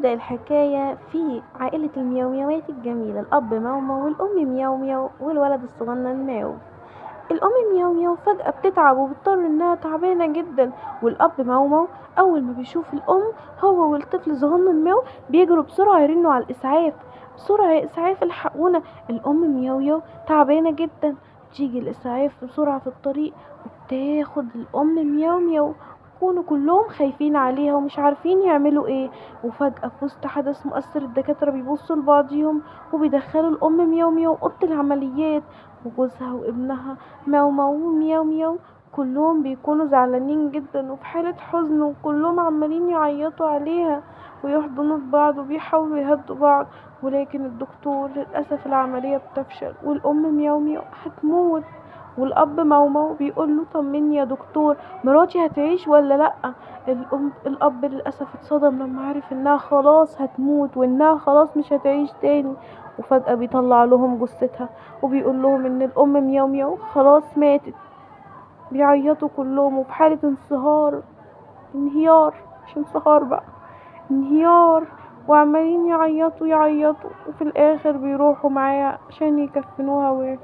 بتبدأ الحكاية في عائلة الميوميوات الجميلة، الأب ماو والأم مياو مياو والولد الصغنن ماو. الأم مياو مياو فجأة بتتعب وبتضطر إنها تعبانة جدا، والأب ماو أول ما بيشوف الأم هو والطفل الصغنن ماو بيجروا بسرعة يرنوا على الإسعاف. بسرعة يا إسعاف الحقونا، الأم مياو مياو تعبانة جدا. تيجي الإسعاف بسرعة في الطريق وبتاخد الأم مياو مياو، يكونوا كلهم خايفين عليها ومش عارفين يعملوا ايه. وفجأة في وسط حدث مؤثر الدكاترة بيبصوا لبعضيهم وبيدخلوا الأم مياو مياو أوضة العمليات، وجوزها وابنها ماو ماو ومياو مياو كلهم بيكونوا زعلانين جدا وفي حالة حزن، وكلهم عمالين يعيطوا عليها ويحضنوا في بعض وبيحاولوا يهدوا بعض. ولكن الدكتور للأسف العملية بتفشل والأم مياو مياو هتموت. والأب ماو بيقول له طمني يا دكتور، مراتي هتعيش ولا لأ؟ الأب للأسف اتصدم لما عرف إنها خلاص هتموت وإنها خلاص مش هتعيش تاني. وفجأة بيطلع لهم جثتها وبيقول لهم إن الأم مياو مياو خلاص ماتت. بيعيطوا كلهم وفي حالة انهيار، مش انصهار بقى، انهيار. وعمالين يعيطوا وفي الآخر بيروحوا معايا عشان يكفنوها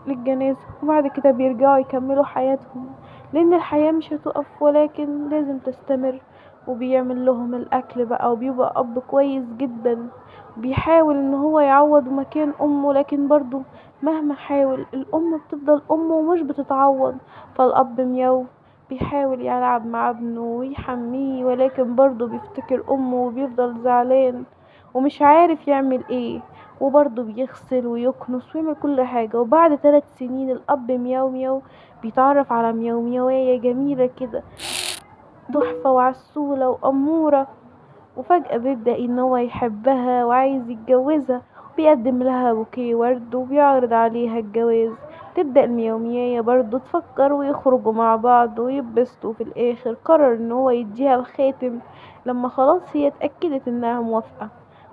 للجنازة، وبعد كده بيرجعوا يكملوا حياتهم، لأن الحياة مش هتقف ولكن لازم تستمر. وبيعمل لهم الأكل بقى وبيبقى أب كويس جدا، بيحاول ان هو يعوض مكان أمه، لكن برضو مهما حاول الأم بتفضل أم ومش بتتعوض. فالأب مياو بيحاول يلعب مع ابنه ويحميه، ولكن برضو بيفتكر أمه وبيفضل زعلان ومش عارف يعمل ايه. وبرضه بيغسل ويكنس ويعمل كل حاجة. وبعد 3 سنين الأب مياو مياو بيتعرف على مياو مياوية جميلة كده، تحفة وعسولة وأمورة. وفجأة بيبدأ ان هو يحبها وعايز يتجوزها، بيقدم لها بوكيه ورد وبيعرض عليها الجواز. تبدأ الميومية برضو تفكر ويخرجوا مع بعض ويبسطوا. في الآخر قرر ان هو يديها الخاتم لما خلاص هي اتأكدت انها موافقة،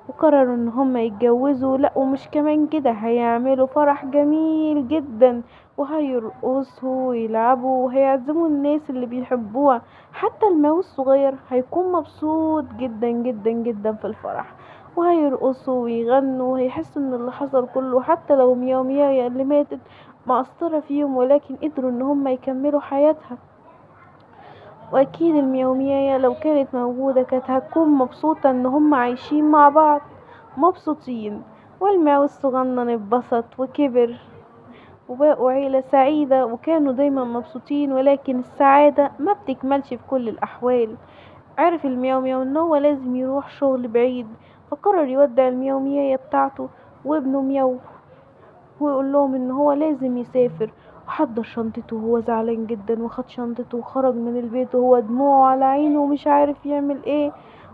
وقرروا ان هما يتجوزوا. لا ومش كمان كده، هيعملوا فرح جميل جدا وهيرقصوا ويلعبوا وهيعزموا الناس اللي بيحبوها. حتى الماوس الصغير هيكون مبسوط جدا جدا جدا في الفرح، وهيرقصوا ويغنوا وهيحسوا ان اللي حصل كله حتى لو مياو مياو اللي ماتت مأثرة فيهم، ولكن قدروا ان هم يكملوا حياتها. واكيد الميومياية لو كانت موجودة كانت هتكون مبسوطة ان هم عايشين مع بعض مبسوطين. والماوس الصغنن اتبسط وكبر وبقوا عيلة سعيدة وكانوا دايما مبسوطين، ولكن السعادة ما بتكملش في كل الأحوال. عرف المياو مياو ان هو لازم يروح شغل بعيد، فقرر يودع المياومية بتاعته وابنه مياو ويقول لهم ان هو لازم يسافر. وحضر شنطته وهو زعلان جدا، وخد شنطته وخرج من البيت وهو دموعه على عينه ومش عارف يعمل ايه.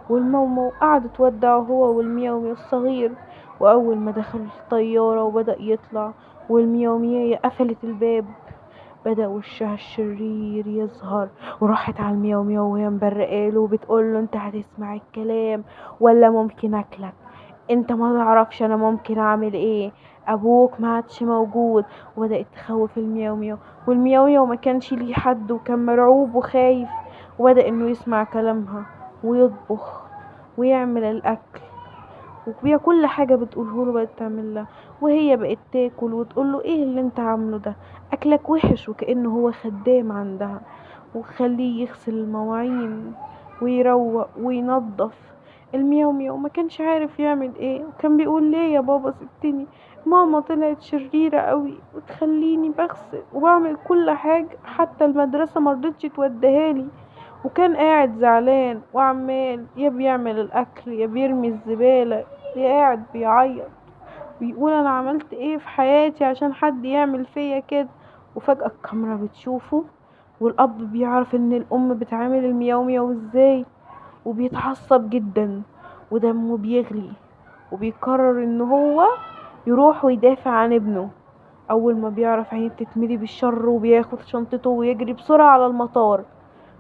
والمومو قعد تودعه هو والمياومي الصغير. واول ما دخل الطيارة وبدأ يطلع والمياومية قفلت الباب، بدأ وشها الشرير يظهر، وراحت على المياو مياو وهي مبرقاله وبتقوله انت هتسمع الكلام ولا ممكن اكلك؟ انت ما تعرفش انا ممكن اعمل ايه؟ ابوك ما عادش موجود. وبدأت تخوف المياو مياو، والمياو مياو ما كانش ليه حد وكان مرعوب وخايف. وبدأ انه يسمع كلامها ويطبخ ويعمل الاكل، وبيع كل حاجة بتقوله له بقت تعملها. وهي بقت تاكل وتقوله ايه اللي انت عامله ده، اكلك وحش، وكأنه هو خدام عندها. وخليه يغسل المواعين ويروق وينظف. المياو مياو ما كانش عارف يعمل ايه، وكان بيقول ليه يا بابا سبتني؟ ماما طلعت شريرة قوي وتخليني بغسل وبعمل كل حاجة، حتى المدرسة مرضتش توديهالي. وكان قاعد زعلان وعمال يا بيعمل الاكل يا بيرمي الزبالة يا قاعد بيعيط بيقول انا عملت ايه في حياتي عشان حد يعمل فيا كده. وفجأة الكاميرا بتشوفه، والاب بيعرف ان الام بتعامل المياو مياو ازاي، وبيتعصب جدا ودمه بيغلي، وبيقرر ان هو يروح ويدافع عن ابنه. اول ما بيعرف عينيه بتتملي بالشر وبياخد شنطته ويجري بسرعة على المطار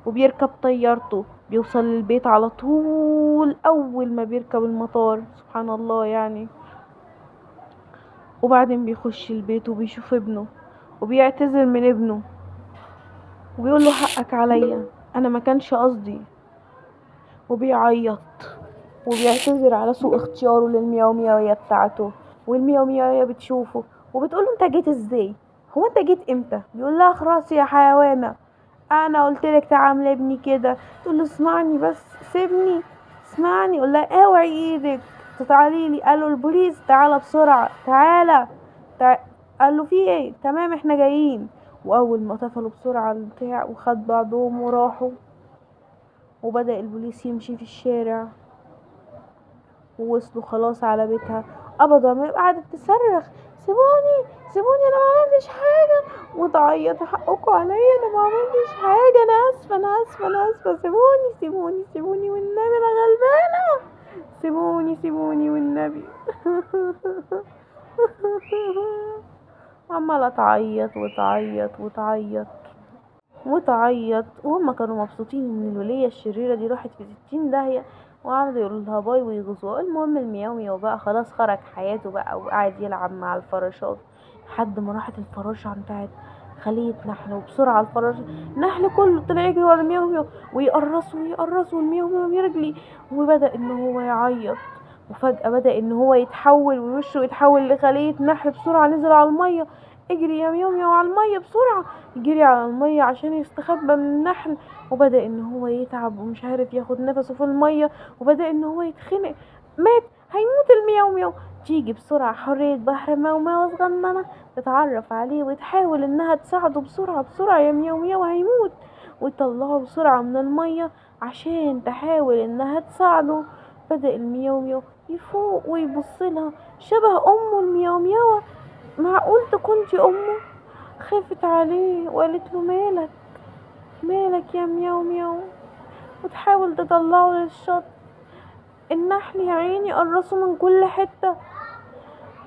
وبيركب طيارته. بيوصل للبيت على طول اول ما بيركب المطار، سبحان الله يعني. وبعدين بيخش البيت وبيشوف ابنه وبيعتذر من ابنه وبيقول له حقك عليا، انا ما كانش قصدي. وبيعيط وبيعتذر على سوء اختياره للمياو مياوية بتاعته. والمياو مياوية بتشوفه وبتقوله انت جيت ازاي؟ هو انت جيت امتى؟ بيقول لها خلاص يا حيوانة، انا قلتلك تعاملي ابني كده. تقول له اسمعني بس، سيبني، اسمعني. يقول لها اوعي ايدك، تعالي لي. قالوا البوليس، تعالى بسرعة، تعالى. قال له في ايه؟ تمام احنا جايين. واول ما طفلوا بسرعة البتاع وخد بعضهم وراحوا. وبدأ البوليس يمشي في الشارع، ووصلوا خلاص على بيتها. قبضوا عليها، قعدت تصرخ سيبوني، سيبوني، انا ما عملتش حاجه، وتعيط حقكم عليا، انا ما عملتش حاجه، انا اسفه، انا اسفه، انا اسفه، سيبوني، سيبوني، سيبوني والنبي، انا غلبانه، سيبوني، سيبوني والنبي. عماله تعيط وتعيط وتعيط وتعيط. وهم كانوا مبسوطين ان الولية الشريرة دي راحت في 60 داهية، وقعدوا يقولوا لها باي ويغزوها. المهم المياو مياو بقى خلاص خرج حياته بقى، وقعد يلعب مع الفراشات لحد ما راحت الفراشة بتاعت خلية نحل. وبسرعة الفراشة النحل كله طلع يجري ورا المياو مياو، ويقرصوا ويقرصوا المياو مياو يرجلي. وبدأ ان هو يعيط، وفجأة بدأ ان هو يتحول ووشه يتحول لخلية نحل. بسرعة نزل على المية، اجري يا مياو مياو على المية بسرعة. يجري على المية عشان يستخبى من النحل. وبدأ ان هو يتعب ومش عارف ياخد نفسه في المية، وبدأ ان هو يتخنق، مات، هيموت المياو مياو. تيجي بسرعة حورية بحر ماو ماو صغننة تتعرف عليه وتحاول انها تساعده. بسرعة بسرعة يا مياو مياو هيموت. ويطلعه بسرعة من المية عشان تحاول انها تساعده. بدأ المياو مياو يفوق ويبصلها، شبه امه المياو مياو. معقول تكونتي امه؟ خافت عليه وقالت له مالك، مالك يا مياو مياو، وتحاول تطلعه للشط. النحل يا عيني قرصه من كل حتة،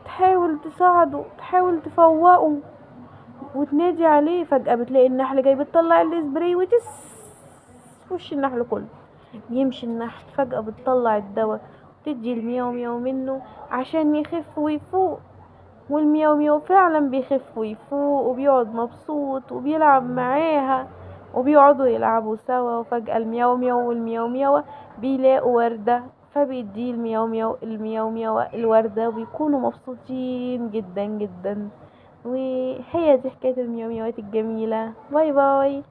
تحاول تساعده، تحاول تفوقه وتنادي عليه. فجأة بتلاقي النحل جاي بتطلع السبراي وتس في وش النحل كله. يمشي النحل، فجأة بتطلع الدواء وتدي المياو مياو منه عشان يخف ويفوق. والمياو مياو فعلا بيخف ويفوق وبيقعد مبسوط وبيلعب معاها، وبيقعدوا يلعبوا سوا. وفجأة المياو مياو والمياو مياو بيلاقوا وردة، فبيديه المياو مياو الوردة، وبيكونوا مبسوطين جدا جدا. وهي دي حكاية المياو مياوات الجميلة. باي باي.